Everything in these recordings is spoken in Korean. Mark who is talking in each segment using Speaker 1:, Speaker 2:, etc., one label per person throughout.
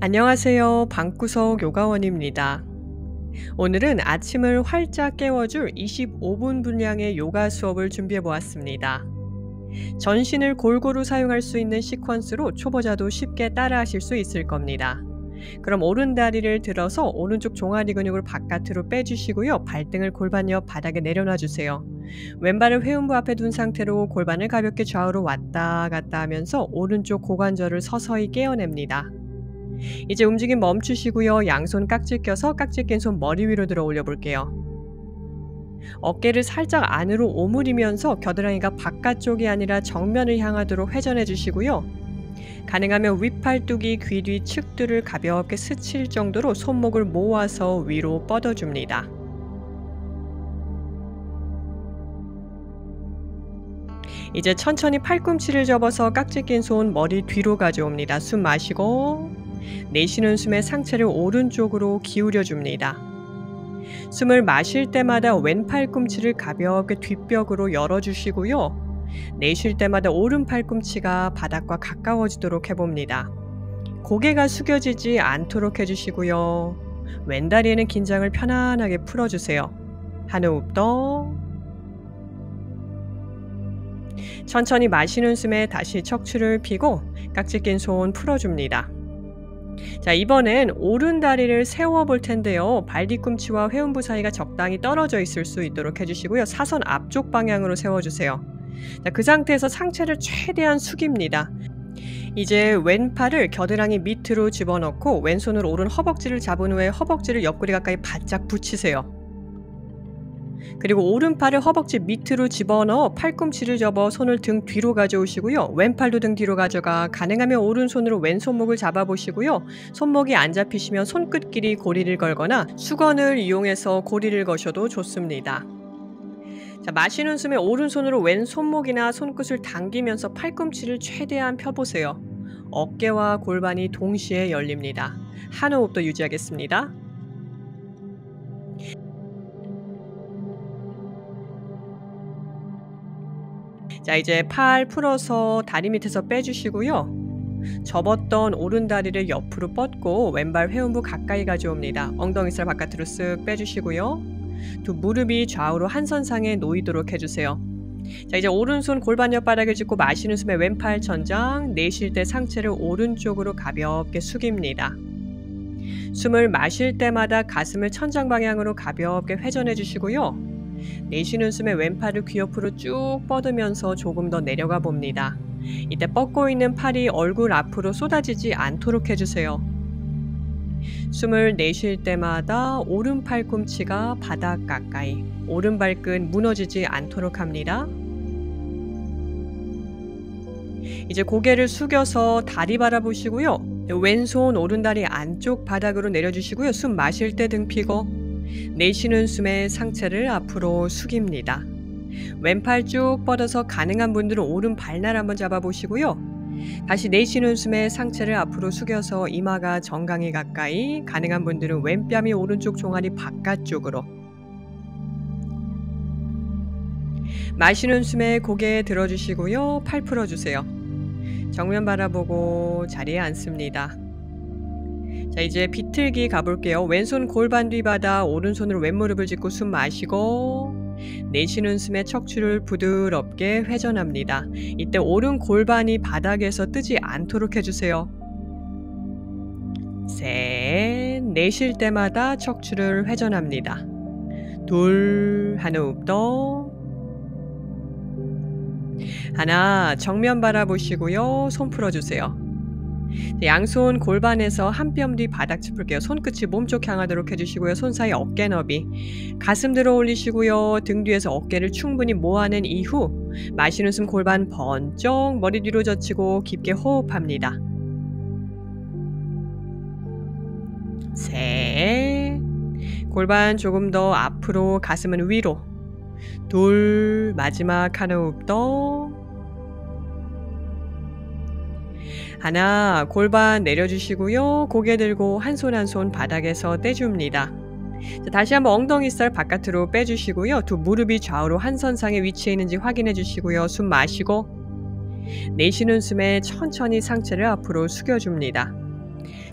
Speaker 1: 안녕하세요. 방구석 요가원입니다. 오늘은 아침을 활짝 깨워줄 25분 분량의 요가 수업을 준비해 보았습니다. 전신을 골고루 사용할 수 있는 시퀀스로 초보자도 쉽게 따라하실 수 있을 겁니다. 그럼 오른다리를 들어서 오른쪽 종아리 근육을 바깥으로 빼주시고요. 발등을 골반 옆 바닥에 내려놔 주세요. 왼발을 회음부 앞에 둔 상태로 골반을 가볍게 좌우로 왔다 갔다 하면서 오른쪽 고관절을 서서히 깨어냅니다. 이제 움직임 멈추시고요. 양손 깍지 껴서 깍지 낀 손 머리 위로 들어 올려 볼게요. 어깨를 살짝 안으로 오므리면서 겨드랑이가 바깥쪽이 아니라 정면을 향하도록 회전해 주시고요. 가능하면 윗팔뚝이 귀 뒤 측두를 가볍게 스칠 정도로 손목을 모아서 위로 뻗어줍니다. 이제 천천히 팔꿈치를 접어서 깍지 낀 손 머리 뒤로 가져옵니다. 숨 마시고 내쉬는 숨에 상체를 오른쪽으로 기울여 줍니다. 숨을 마실 때마다 왼 팔꿈치를 가볍게 뒷벽으로 열어주시고요. 내쉴 때마다 오른 팔꿈치가 바닥과 가까워지도록 해봅니다. 고개가 숙여지지 않도록 해주시고요. 왼다리에는 긴장을 편안하게 풀어주세요. 한 호흡 더. 천천히 마시는 숨에 다시 척추를 펴고 깍지 낀 손 풀어줍니다. 자, 이번엔 오른 다리를 세워 볼 텐데요. 발 뒤꿈치와 회음부 사이가 적당히 떨어져 있을 수 있도록 해주시고요. 사선 앞쪽 방향으로 세워주세요. 자, 그 상태에서 상체를 최대한 숙입니다. 이제 왼팔을 겨드랑이 밑으로 집어넣고 왼손으로 오른 허벅지를 잡은 후에 허벅지를 옆구리 가까이 바짝 붙이세요. 그리고 오른팔을 허벅지 밑으로 집어넣어 팔꿈치를 접어 손을 등 뒤로 가져오시고요. 왼팔도 등 뒤로 가져가 가능하면 오른손으로 왼손목을 잡아보시고요. 손목이 안 잡히시면 손끝끼리 고리를 걸거나 수건을 이용해서 고리를 거셔도 좋습니다. 자, 마시는 숨에 오른손으로 왼손목이나 손끝을 당기면서 팔꿈치를 최대한 펴보세요. 어깨와 골반이 동시에 열립니다. 한 호흡 더 유지하겠습니다. 자, 이제 팔 풀어서 다리 밑에서 빼주시고요. 접었던 오른다리를 옆으로 뻗고 왼발 회음부 가까이 가져옵니다. 엉덩이살 바깥으로 쓱 빼주시고요. 두 무릎이 좌우로 한 선상에 놓이도록 해주세요. 자, 이제 오른손 골반 옆 바닥을 짚고 마시는 숨에 왼팔 천장, 내쉴 때 상체를 오른쪽으로 가볍게 숙입니다. 숨을 마실 때마다 가슴을 천장 방향으로 가볍게 회전해 주시고요. 내쉬는 숨에 왼팔을 귀 옆으로 쭉 뻗으면서 조금 더 내려가 봅니다. 이때 뻗고 있는 팔이 얼굴 앞으로 쏟아지지 않도록 해주세요. 숨을 내쉴 때마다 오른 팔꿈치가 바닥 가까이, 오른 발끝 무너지지 않도록 합니다. 이제 고개를 숙여서 다리 바라보시고요. 왼손 오른다리 안쪽 바닥으로 내려주시고요. 숨 마실 때 등 펴고 내쉬는 숨에 상체를 앞으로 숙입니다. 왼팔 쭉 뻗어서 가능한 분들은 오른 발날 한번 잡아보시고요. 다시 내쉬는 숨에 상체를 앞으로 숙여서 이마가 정강이 가까이, 가능한 분들은 왼뺨이 오른쪽 종아리 바깥쪽으로. 마시는 숨에 고개 들어주시고요. 팔 풀어주세요. 정면 바라보고 자리에 앉습니다. 자, 이제 비틀기 가볼게요. 왼손 골반 뒤바닥, 오른손으로 왼무릎을 짚고 숨 마시고 내쉬는 숨에 척추를 부드럽게 회전합니다. 이때 오른 골반이 바닥에서 뜨지 않도록 해주세요. 셋, 내쉴 때마다 척추를 회전합니다. 둘, 한 호흡 더. 하나, 정면 바라보시고요. 손 풀어주세요. 양손 골반에서 한 뼘 뒤 바닥 짚을게요. 손끝이 몸쪽 향하도록 해주시고요. 손 사이 어깨 너비, 가슴 들어 올리시고요. 등 뒤에서 어깨를 충분히 모아낸 이후 마시는 숨 골반 번쩍 머리 뒤로 젖히고 깊게 호흡합니다. 셋, 골반 조금 더 앞으로, 가슴은 위로. 둘, 마지막 한 호흡 더. 하나, 골반 내려주시고요. 고개 들고 한 손 한 손 바닥에서 떼줍니다. 자, 다시 한번 엉덩이살 바깥으로 빼주시고요. 두 무릎이 좌우로 한 선상에 위치해 있는지 확인해 주시고요. 숨 마시고 내쉬는 숨에 천천히 상체를 앞으로 숙여줍니다.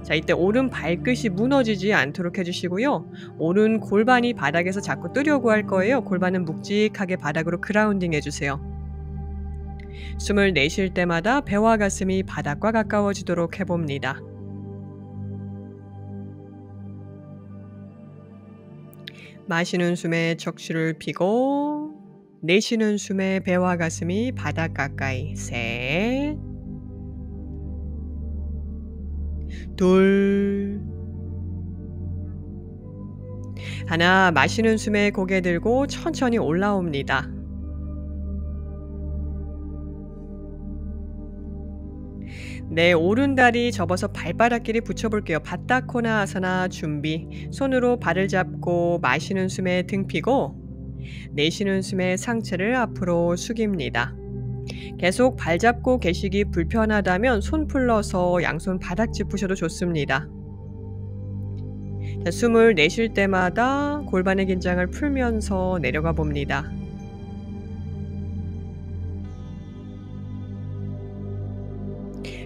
Speaker 1: 자, 이때 오른 발끝이 무너지지 않도록 해주시고요. 오른 골반이 바닥에서 자꾸 뜨려고 할 거예요. 골반은 묵직하게 바닥으로 그라운딩 해주세요. 숨을 내쉴 때마다 배와 가슴이 바닥과 가까워지도록 해봅니다. 마시는 숨에 척추를 펴고 내쉬는 숨에 배와 가슴이 바닥 가까이. 셋, 둘, 하나. 마시는 숨에 고개 들고 천천히 올라옵니다. 네, 오른다리 접어서 발바닥끼리 붙여볼게요. 바타코나 아사나 준비. 손으로 발을 잡고 마시는 숨에 등 펴고 내쉬는 숨에 상체를 앞으로 숙입니다. 계속 발 잡고 계시기 불편하다면 손 풀러서 양손 바닥 짚으셔도 좋습니다. 자, 숨을 내쉴 때마다 골반의 긴장을 풀면서 내려가 봅니다.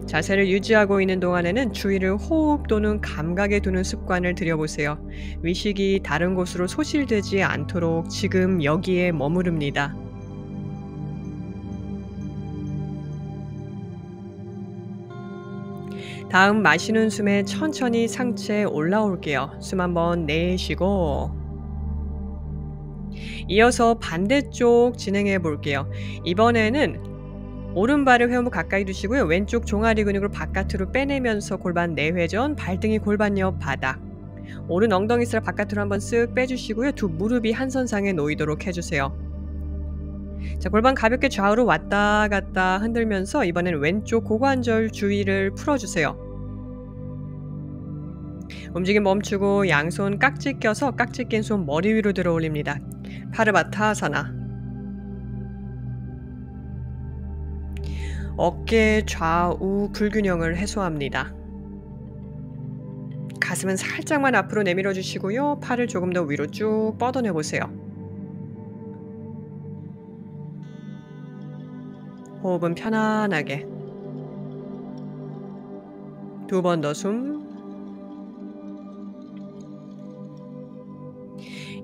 Speaker 1: 자세를 유지하고 있는 동안에는 주의를 호흡 또는 감각에 두는 습관을 들여보세요. 의식이 다른 곳으로 소실되지 않도록 지금 여기에 머무릅니다. 다음 마시는 숨에 천천히 상체 올라올게요. 숨 한번 내쉬고 이어서 반대쪽 진행해 볼게요. 이번에는 오른발을 회음부 가까이 두시고요. 왼쪽 종아리 근육을 바깥으로 빼내면서 골반 내회전, 발등이 골반 옆 바닥. 오른 엉덩이살 바깥으로 한번 쓱 빼주시고요. 두 무릎이 한 선상에 놓이도록 해주세요. 자, 골반 가볍게 좌우로 왔다 갔다 흔들면서 이번엔 왼쪽 고관절 주위를 풀어주세요. 움직임 멈추고 양손 깍지 껴서 깍지 낀 손 머리 위로 들어 올립니다. 파르바타사나. 어깨 좌우 불균형을 해소합니다. 가슴은 살짝만 앞으로 내밀어 주시고요. 팔을 조금 더 위로 쭉 뻗어내 보세요. 호흡은 편안하게. 두 번 더 숨.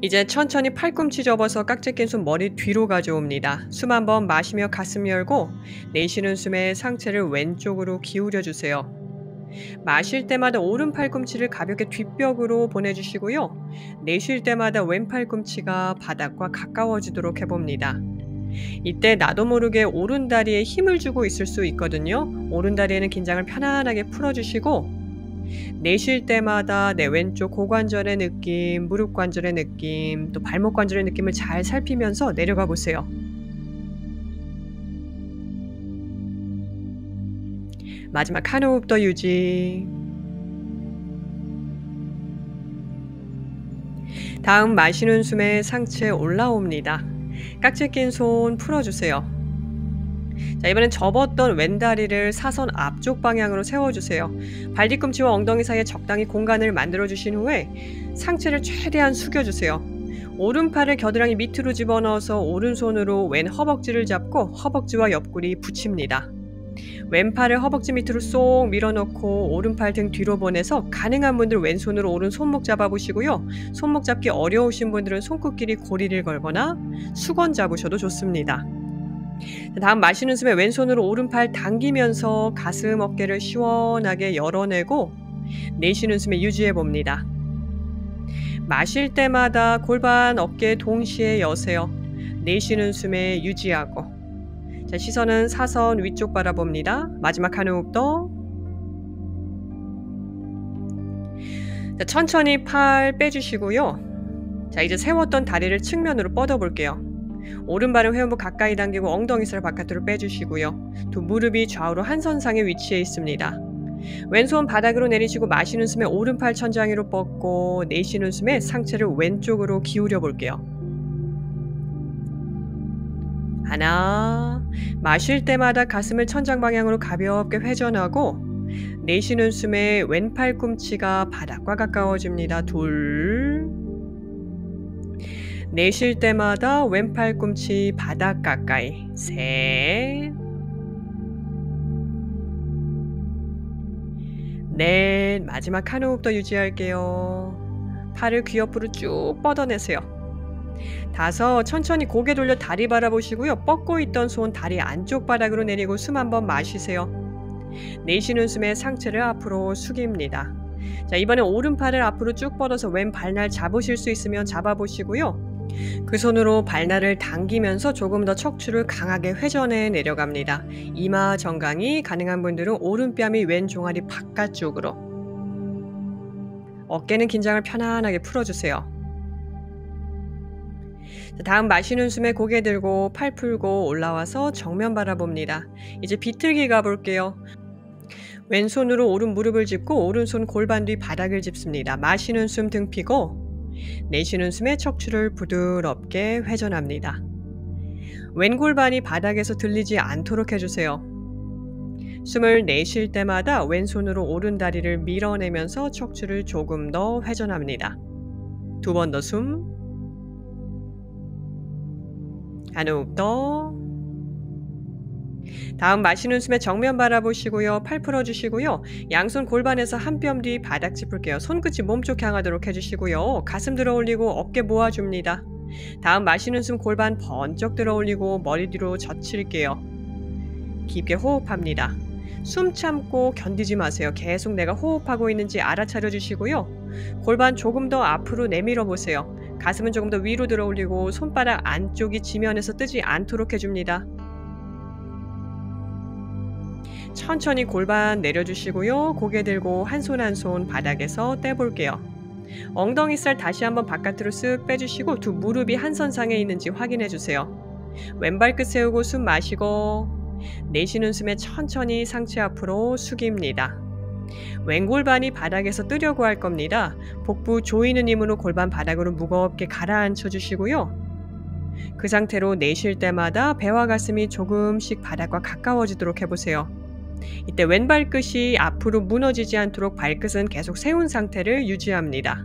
Speaker 1: 이제 천천히 팔꿈치 접어서 깍지 낀 손 머리 뒤로 가져옵니다. 숨 한번 마시며 가슴 열고 내쉬는 숨에 상체를 왼쪽으로 기울여 주세요. 마실 때마다 오른 팔꿈치를 가볍게 뒷벽으로 보내주시고요. 내쉴 때마다 왼 팔꿈치가 바닥과 가까워지도록 해봅니다. 이때 나도 모르게 오른 다리에 힘을 주고 있을 수 있거든요. 오른 다리에는 긴장을 편안하게 풀어주시고 내쉴 때마다 내 왼쪽 고관절의 느낌, 무릎 관절의 느낌, 또 발목 관절의 느낌을 잘 살피면서 내려가 보세요. 마지막 한 호흡 더 유지. 다음 마시는 숨에 상체 올라옵니다. 깍지 낀 손 풀어주세요. 자, 이번엔 접었던 왼다리를 사선 앞쪽 방향으로 세워주세요. 발뒤꿈치와 엉덩이 사이에 적당히 공간을 만들어주신 후에 상체를 최대한 숙여주세요. 오른팔을 겨드랑이 밑으로 집어넣어서 오른손으로 왼 허벅지를 잡고 허벅지와 옆구리 붙입니다. 왼팔을 허벅지 밑으로 쏙 밀어넣고 오른팔 등 뒤로 보내서 가능한 분들 왼손으로 오른 손목 잡아보시고요. 손목 잡기 어려우신 분들은 손끝끼리 고리를 걸거나 수건 잡으셔도 좋습니다. 다음 마시는 숨에 왼손으로 오른팔 당기면서 가슴 어깨를 시원하게 열어내고 내쉬는 숨에 유지해 봅니다. 마실 때마다 골반 어깨 동시에 여세요. 내쉬는 숨에 유지하고 자, 시선은 사선 위쪽 바라봅니다. 마지막 한 호흡 더. 자, 천천히 팔 빼주시고요. 자, 이제 세웠던 다리를 측면으로 뻗어 볼게요. 오른발은 회음부 가까이 당기고 엉덩이살 바깥으로 빼주시고요. 두 무릎이 좌우로 한 선상에 위치해 있습니다. 왼손 바닥으로 내리시고 마시는 숨에 오른팔 천장위로 뻗고 내쉬는 숨에 상체를 왼쪽으로 기울여 볼게요. 하나, 마실 때마다 가슴을 천장 방향으로 가볍게 회전하고 내쉬는 숨에 왼 팔꿈치가 바닥과 가까워집니다. 둘, 내쉴 때마다 왼 팔꿈치 바닥 가까이. 셋, 넷. 마지막 한 호흡 더 유지할게요. 팔을 귀 옆으로 쭉 뻗어내세요. 다섯. 천천히 고개 돌려 다리 바라보시고요. 뻗고 있던 손 다리 안쪽 바닥으로 내리고 숨 한번 마시세요. 내쉬는 숨에 상체를 앞으로 숙입니다. 자, 이번에 오른팔을 앞으로 쭉 뻗어서 왼 발날 잡으실 수 있으면 잡아보시고요. 그 손으로 발날을 당기면서 조금 더 척추를 강하게 회전해 내려갑니다. 이마 정강이 가능한 분들은 오른뺨이 왼 종아리 바깥쪽으로. 어깨는 긴장을 편안하게 풀어주세요. 자, 다음 마시는 숨에 고개 들고 팔 풀고 올라와서 정면 바라봅니다. 이제 비틀기 가볼게요. 왼손으로 오른 무릎을 짚고 오른손 골반 뒤 바닥을 짚습니다. 마시는 숨 등 펴고 내쉬는 숨에 척추를 부드럽게 회전합니다. 왼 골반이 바닥에서 들리지 않도록 해주세요. 숨을 내쉴 때마다 왼손으로 오른 다리를 밀어내면서 척추를 조금 더 회전합니다. 두 번 더 숨. 한 호흡 더. 다음 마시는 숨에 정면 바라보시고요. 팔 풀어주시고요. 양손 골반에서 한 뼘 뒤 바닥 짚을게요. 손끝이 몸쪽 향하도록 해주시고요. 가슴 들어 올리고 어깨 모아줍니다. 다음 마시는 숨 골반 번쩍 들어 올리고 머리 뒤로 젖힐게요. 깊게 호흡합니다. 숨 참고 견디지 마세요. 계속 내가 호흡하고 있는지 알아차려 주시고요. 골반 조금 더 앞으로 내밀어 보세요. 가슴은 조금 더 위로 들어 올리고 손바닥 안쪽이 지면에서 뜨지 않도록 해줍니다. 천천히 골반 내려주시고요. 고개 들고 한 손 한 손 바닥에서 떼볼게요. 엉덩이 살 다시 한번 바깥으로 쓱 빼주시고 두 무릎이 한 선상에 있는지 확인해주세요. 왼발 끝 세우고 숨 마시고 내쉬는 숨에 천천히 상체 앞으로 숙입니다. 왼 골반이 바닥에서 뜨려고 할 겁니다. 복부 조이는 힘으로 골반 바닥으로 무겁게 가라앉혀 주시고요. 그 상태로 내쉴 때마다 배와 가슴이 조금씩 바닥과 가까워지도록 해보세요. 이때 왼발끝이 앞으로 무너지지 않도록 발끝은 계속 세운 상태를 유지합니다.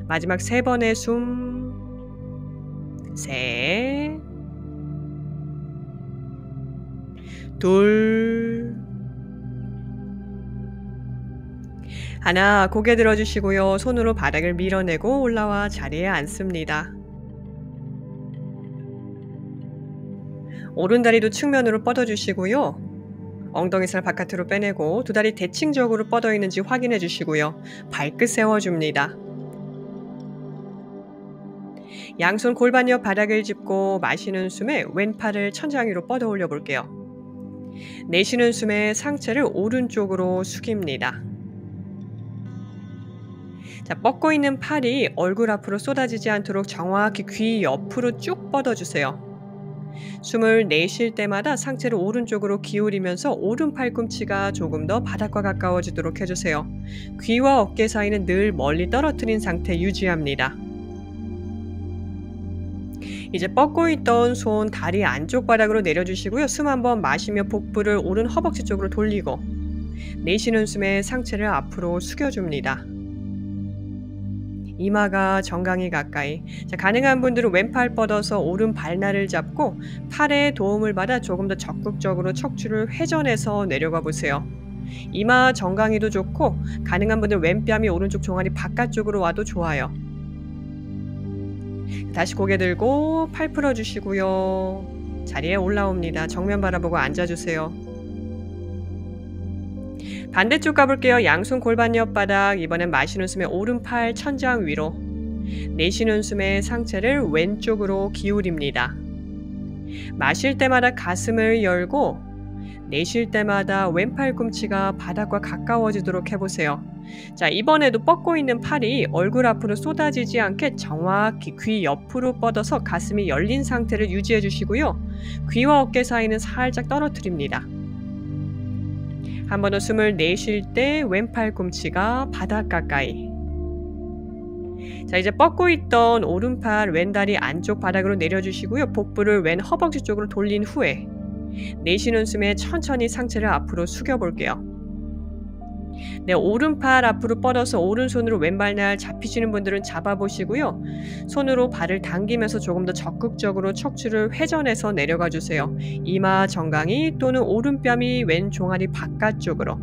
Speaker 1: 마지막 세 번의 숨. 셋. 둘. 하나. 고개 들어주시고요. 손으로 바닥을 밀어내고 올라와 자리에 앉습니다. 오른다리도 측면으로 뻗어주시고요. 엉덩이 살 바깥으로 빼내고 두 다리 대칭적으로 뻗어 있는지 확인해 주시고요. 발끝 세워줍니다. 양손 골반 옆 바닥을 짚고 마시는 숨에 왼팔을 천장 위로 뻗어 올려 볼게요. 내쉬는 숨에 상체를 오른쪽으로 숙입니다. 자, 뻗고 있는 팔이 얼굴 앞으로 쏟아지지 않도록 정확히 귀 옆으로 쭉 뻗어주세요. 숨을 내쉴 때마다 상체를 오른쪽으로 기울이면서 오른 팔꿈치가 조금 더 바닥과 가까워지도록 해주세요. 귀와 어깨 사이는 늘 멀리 떨어뜨린 상태 유지합니다. 이제 뻗고 있던 손 다리 안쪽 바닥으로 내려주시고요. 숨 한번 마시며 복부를 오른 허벅지 쪽으로 돌리고 내쉬는 숨에 상체를 앞으로 숙여줍니다. 이마가 정강이 가까이. 자, 가능한 분들은 왼팔 뻗어서 오른 발날을 잡고 팔에 도움을 받아 조금 더 적극적으로 척추를 회전해서 내려가 보세요. 이마 정강이도 좋고 가능한 분들은 왼뺨이 오른쪽 종아리 바깥쪽으로 와도 좋아요. 다시 고개 들고 팔 풀어주시고요. 자리에 올라옵니다. 정면 바라보고 앉아주세요. 반대쪽 가볼게요. 양손 골반 옆 바닥. 이번엔 마시는 숨에 오른팔 천장 위로. 내쉬는 숨에 상체를 왼쪽으로 기울입니다. 마실 때마다 가슴을 열고 내쉴 때마다 왼팔꿈치가 바닥과 가까워지도록 해보세요. 자, 이번에도 뻗고 있는 팔이 얼굴 앞으로 쏟아지지 않게 정확히 귀 옆으로 뻗어서 가슴이 열린 상태를 유지해 주시고요. 귀와 어깨 사이는 살짝 떨어뜨립니다. 한 번 더 숨을 내쉴 때 왼팔 꿈치가 바닥 가까이. 자, 이제 뻗고 있던 오른팔 왼다리 안쪽 바닥으로 내려주시고요. 복부를 왼 허벅지 쪽으로 돌린 후에 내쉬는 숨에 천천히 상체를 앞으로 숙여볼게요. 네, 오른팔 앞으로 뻗어서 오른손으로 왼발날 잡히시는 분들은 잡아보시고요. 손으로 발을 당기면서 조금 더 적극적으로 척추를 회전해서 내려가 주세요. 이마 정강이 또는 오른뺨이 왼 종아리 바깥쪽으로.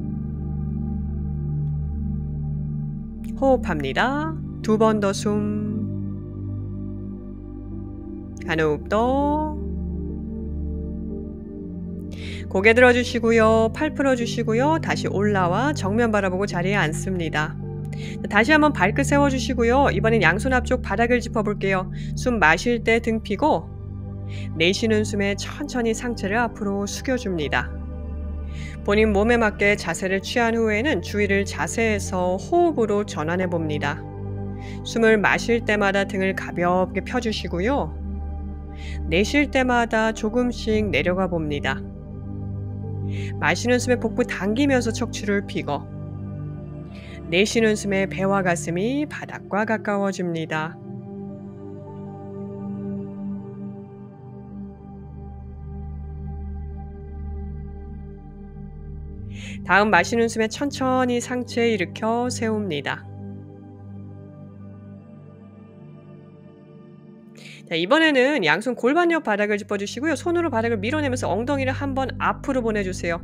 Speaker 1: 호흡합니다. 두 번 더 숨. 한 호흡 더. 고개 들어주시고요. 팔 풀어주시고요. 다시 올라와 정면 바라보고 자리에 앉습니다. 다시 한번 발끝 세워주시고요. 이번엔 양손 앞쪽 바닥을 짚어볼게요. 숨 마실 때 등 펴고 내쉬는 숨에 천천히 상체를 앞으로 숙여줍니다. 본인 몸에 맞게 자세를 취한 후에는 주의를 자세에서 호흡으로 전환해 봅니다. 숨을 마실 때마다 등을 가볍게 펴주시고요. 내쉴 때마다 조금씩 내려가 봅니다. 마시는 숨에 복부 당기면서 척추를 펴고 내쉬는 숨에 배와 가슴이 바닥과 가까워집니다. 다음 마시는 숨에 천천히 상체 일으켜 세웁니다. 자, 이번에는 양손 골반 옆 바닥을 짚어주시고요. 손으로 바닥을 밀어내면서 엉덩이를 한번 앞으로 보내주세요.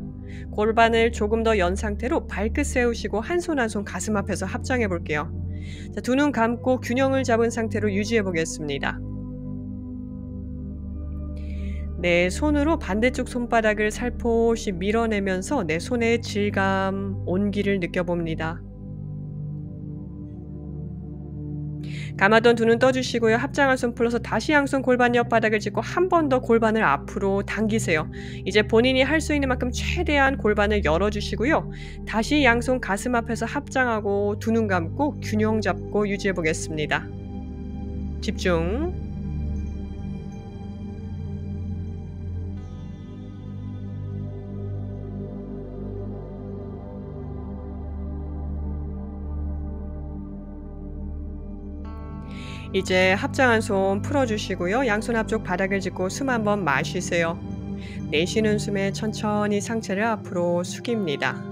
Speaker 1: 골반을 조금 더 연 상태로 발끝 세우시고 한 손 한 손 가슴 앞에서 합장해 볼게요. 두 눈 감고 균형을 잡은 상태로 유지해 보겠습니다. 내 손으로 반대쪽 손바닥을 살포시 밀어내면서 내 손의 질감, 온기를 느껴봅니다. 감았던 두 눈 떠주시고요. 합장한 손 풀어서 다시 양손 골반 옆 바닥을 짚고 한 번 더 골반을 앞으로 당기세요. 이제 본인이 할 수 있는 만큼 최대한 골반을 열어주시고요. 다시 양손 가슴 앞에서 합장하고 두 눈 감고 균형 잡고 유지해 보겠습니다. 집중. 이제 합장한 손 풀어주시고요. 양손 앞쪽 바닥을 짚고 숨 한번 마시세요. 내쉬는 숨에 천천히 상체를 앞으로 숙입니다.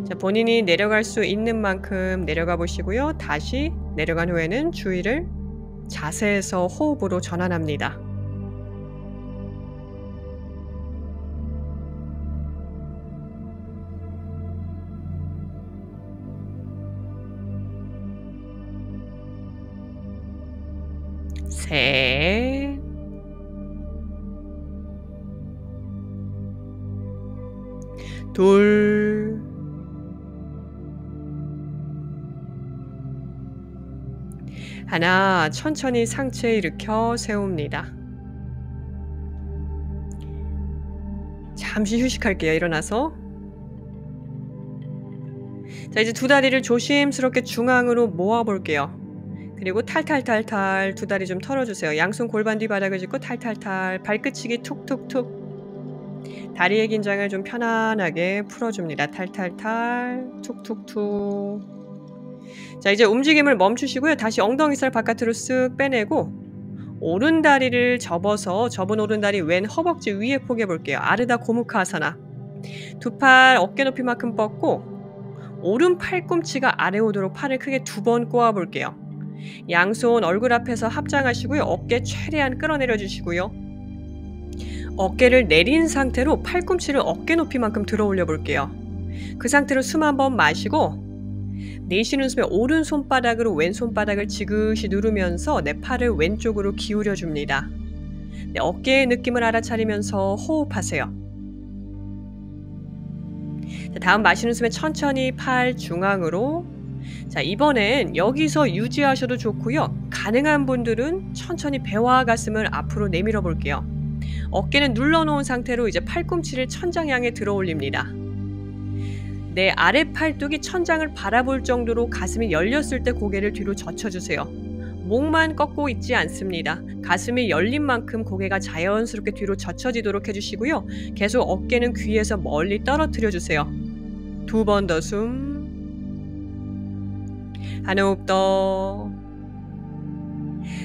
Speaker 1: 자, 본인이 내려갈 수 있는 만큼 내려가 보시고요. 다시 내려간 후에는 주의를 자세에서 호흡으로 전환합니다. 셋, 둘, 하나. 천천히 상체 일으켜 세웁니다. 잠시 휴식할게요. 일어나서. 자, 이제 두 다리를 조심스럽게 중앙으로 모아 볼게요. 그리고 탈탈탈탈 두 다리 좀 털어주세요. 양손 골반 뒤 바닥을 짚고 탈탈탈 발끝치기 툭툭툭. 다리의 긴장을 좀 편안하게 풀어줍니다. 탈탈탈 툭툭툭. 자, 이제 움직임을 멈추시고요. 다시 엉덩이살 바깥으로 쓱 빼내고 오른 다리를 접어서 접은 오른 다리 왼 허벅지 위에 포개 볼게요. 아르다 고무카아사나. 두 팔 어깨 높이만큼 뻗고 오른 팔꿈치가 아래 오도록 팔을 크게 두 번 꼬아 볼게요. 양손 얼굴 앞에서 합장하시고요. 어깨 최대한 끌어내려 주시고요. 어깨를 내린 상태로 팔꿈치를 어깨 높이만큼 들어 올려 볼게요. 그 상태로 숨 한번 마시고 내쉬는 숨에 오른 손바닥으로 왼 손바닥을 지그시 누르면서 내 팔을 왼쪽으로 기울여 줍니다. 네, 어깨의 느낌을 알아차리면서 호흡하세요. 자, 다음 마시는 숨에 천천히 팔 중앙으로. 자, 이번엔 여기서 유지하셔도 좋고요. 가능한 분들은 천천히 배와 가슴을 앞으로 내밀어 볼게요. 어깨는 눌러놓은 상태로 이제 팔꿈치를 천장 향해 들어 올립니다. 내 아래 팔뚝이 천장을 바라볼 정도로 가슴이 열렸을 때 고개를 뒤로 젖혀주세요. 목만 꺾고 있지 않습니다. 가슴이 열린 만큼 고개가 자연스럽게 뒤로 젖혀지도록 해주시고요. 계속 어깨는 귀에서 멀리 떨어뜨려 주세요. 두 번 더 숨. 한 호흡 더.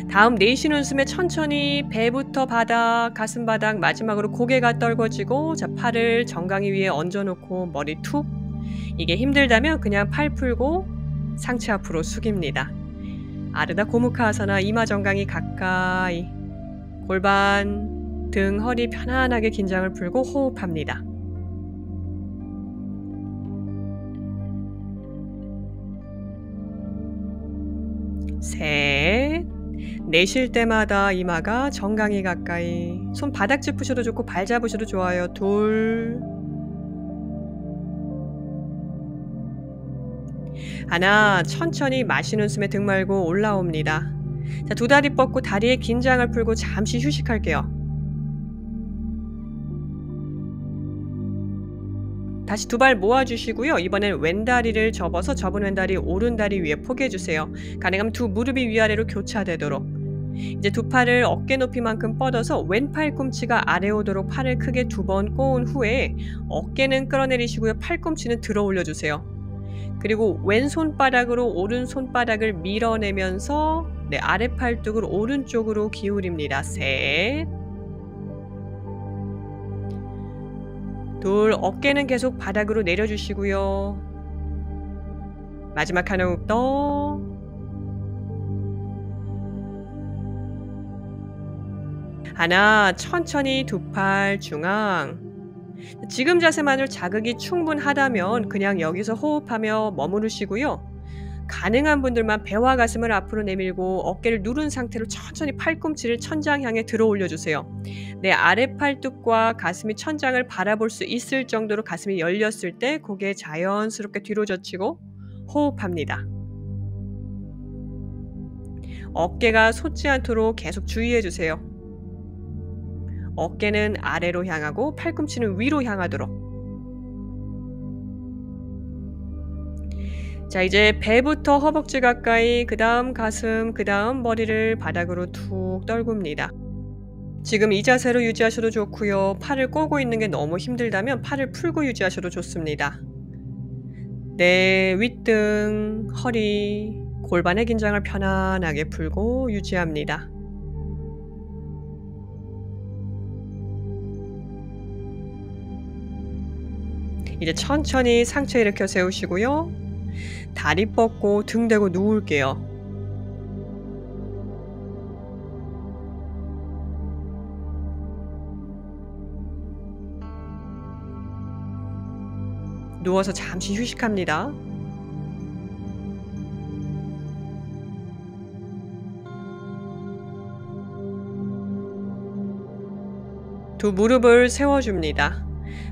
Speaker 1: 다음 내쉬는 숨에 천천히 배부터 바닥, 가슴 바닥, 마지막으로 고개가 떨궈지고 자, 팔을 정강이 위에 얹어놓고 머리 툭. 이게 힘들다면 그냥 팔 풀고 상체 앞으로 숙입니다. 아르다 고무카아사나. 이마 정강이 가까이. 골반, 등, 허리 편안하게 긴장을 풀고 호흡합니다. 셋. 내쉴 때마다 이마가 정강이 가까이. 손 바닥 짚으셔도 좋고 발 잡으셔도 좋아요. 둘. 하나. 천천히 마시는 숨에 등 말고 올라옵니다. 자, 두 다리 뻗고 다리에 긴장을 풀고 잠시 휴식할게요. 다시 두 발 모아주시고요. 이번엔 왼다리를 접어서 접은 왼다리 오른다리 위에 포개주세요. 가능하면 두 무릎이 위아래로 교차되도록. 이제 두 팔을 어깨 높이만큼 뻗어서 왼팔 꿈치가 아래 오도록 팔을 크게 두 번 꼬은 후에 어깨는 끌어내리시고요. 팔꿈치는 들어 올려주세요. 그리고 왼손바닥으로 오른손바닥을 밀어내면서 아래 팔뚝을 오른쪽으로 기울입니다. 셋. 둘. 어깨는 계속 바닥으로 내려주시고요. 마지막 한 호흡 더. 하나. 천천히 두 팔 중앙. 지금 자세만으로 자극이 충분하다면 그냥 여기서 호흡하며 머무르시고요. 가능한 분들만 배와 가슴을 앞으로 내밀고 어깨를 누른 상태로 천천히 팔꿈치를 천장 향해 들어 올려주세요. 내 아래 팔뚝과 가슴이 천장을 바라볼 수 있을 정도로 가슴이 열렸을 때 고개 자연스럽게 뒤로 젖히고 호흡합니다. 어깨가 솟지 않도록 계속 주의해주세요. 어깨는 아래로 향하고 팔꿈치는 위로 향하도록. 자, 이제 배부터 허벅지 가까이, 그 다음 가슴, 그 다음 머리를 바닥으로 툭 떨굽니다. 지금 이 자세로 유지하셔도 좋고요. 팔을 꼬고 있는 게 너무 힘들다면 팔을 풀고 유지하셔도 좋습니다. 내 윗등, 허리, 골반의 긴장을 편안하게 풀고 유지합니다. 이제 천천히 상체 일으켜 세우시고요. 다리 뻗고 등 대고 누울게요. 누워서 잠시 휴식합니다. 두 무릎을 세워줍니다.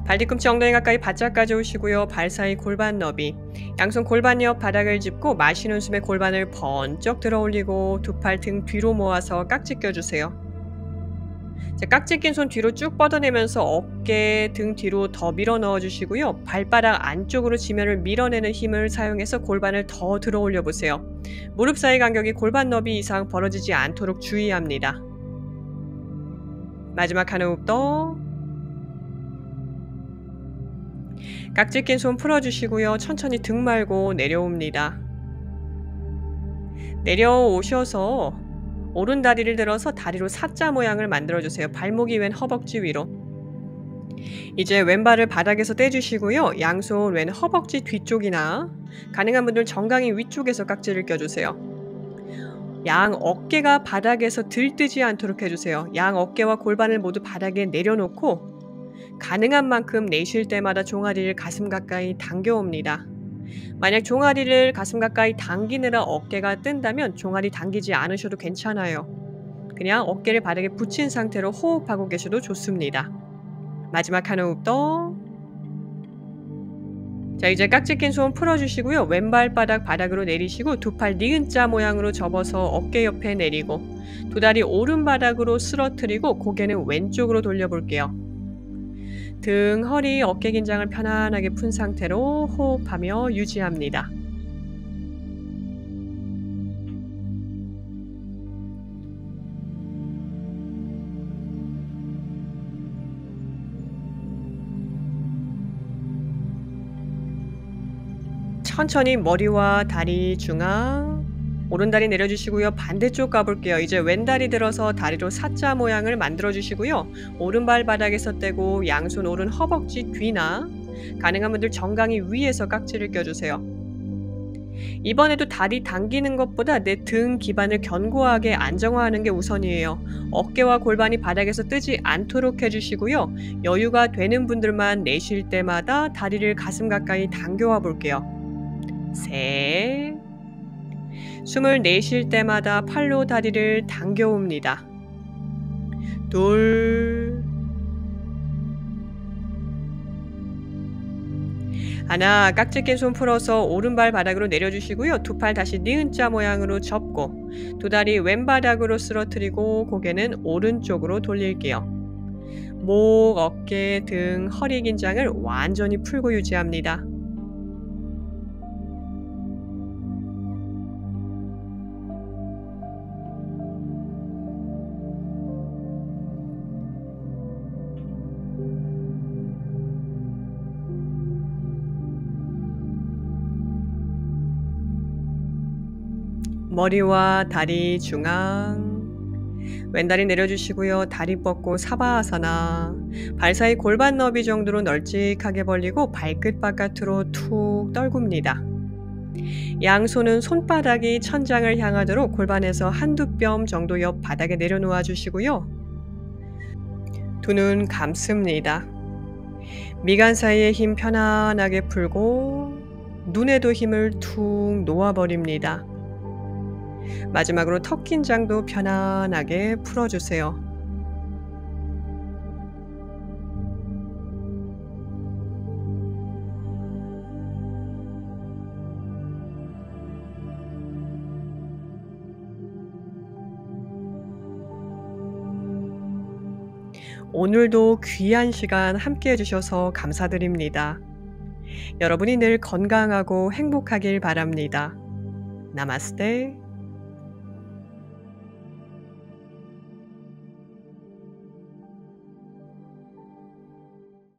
Speaker 1: 발뒤꿈치 엉덩이 가까이 바짝 가져오시고요. 발 사이 골반 너비. 양손 골반 옆 바닥을 짚고 마시는 숨에 골반을 번쩍 들어 올리고 두 팔 등 뒤로 모아서 깍지 껴주세요. 자, 깍지 낀 손 뒤로 쭉 뻗어내면서 어깨, 등 뒤로 더 밀어 넣어주시고요. 발바닥 안쪽으로 지면을 밀어내는 힘을 사용해서 골반을 더 들어 올려보세요. 무릎 사이 간격이 골반 너비 이상 벌어지지 않도록 주의합니다. 마지막 한 호흡 더. 깍지 낀 손 풀어주시고요. 천천히 등 말고 내려옵니다. 내려오셔서 오른 다리를 들어서 다리로 사자 모양을 만들어주세요. 발목이 왼 허벅지 위로. 이제 왼발을 바닥에서 떼주시고요. 양손 왼 허벅지 뒤쪽이나 가능한 분들 정강이 위쪽에서 깍지를 껴주세요. 양 어깨가 바닥에서 들뜨지 않도록 해주세요. 양 어깨와 골반을 모두 바닥에 내려놓고 가능한 만큼 내쉴 때마다 종아리를 가슴 가까이 당겨옵니다. 만약 종아리를 가슴 가까이 당기느라 어깨가 뜬다면 종아리 당기지 않으셔도 괜찮아요. 그냥 어깨를 바닥에 붙인 상태로 호흡하고 계셔도 좋습니다. 마지막 한 호흡 더. 자, 이제 깍지 낀 손 풀어주시고요. 왼발 바닥 바닥으로 내리시고 두 팔 니은자 모양으로 접어서 어깨 옆에 내리고 두 다리 오른 바닥으로 쓰러뜨리고 고개는 왼쪽으로 돌려볼게요. 등, 허리, 어깨 긴장을 편안하게 푼 상태로 호흡하며 유지합니다. 천천히 머리와 다리 중앙, 오른다리 내려주시고요. 반대쪽 가볼게요. 이제 왼다리 들어서 다리로 사자 모양을 만들어주시고요. 오른발 바닥에서 떼고 양손 오른 허벅지 뒤나 가능한 분들 정강이 위에서 깍지를 껴주세요. 이번에도 다리 당기는 것보다 내 등 기반을 견고하게 안정화하는 게 우선이에요. 어깨와 골반이 바닥에서 뜨지 않도록 해주시고요. 여유가 되는 분들만 내쉴 때마다 다리를 가슴 가까이 당겨와 볼게요. 셋. 숨을 내쉴 때마다 팔로 다리를 당겨옵니다. 둘, 하나, 깍지 낀 손 풀어서 오른발 바닥으로 내려주시고요. 두 팔 다시 니은자 모양으로 접고 두 다리 왼바닥으로 쓰러뜨리고 고개는 오른쪽으로 돌릴게요. 목, 어깨, 등, 허리 긴장을 완전히 풀고 유지합니다. 머리와 다리 중앙. 왼다리 내려주시고요. 다리 뻗고 사바아사나. 발 사이 골반 너비 정도로 널찍하게 벌리고 발끝 바깥으로 툭 떨굽니다. 양손은 손바닥이 천장을 향하도록 골반에서 한두 뼘 정도 옆 바닥에 내려놓아 주시고요. 두 눈 감습니다. 미간 사이에 힘 편안하게 풀고 눈에도 힘을 툭 놓아버립니다. 마지막으로 턱 긴장도 편안하게 풀어주세요. 오늘도 귀한 시간 함께 해주셔서 감사드립니다. 여러분이 늘 건강하고 행복하길 바랍니다. 나마스테.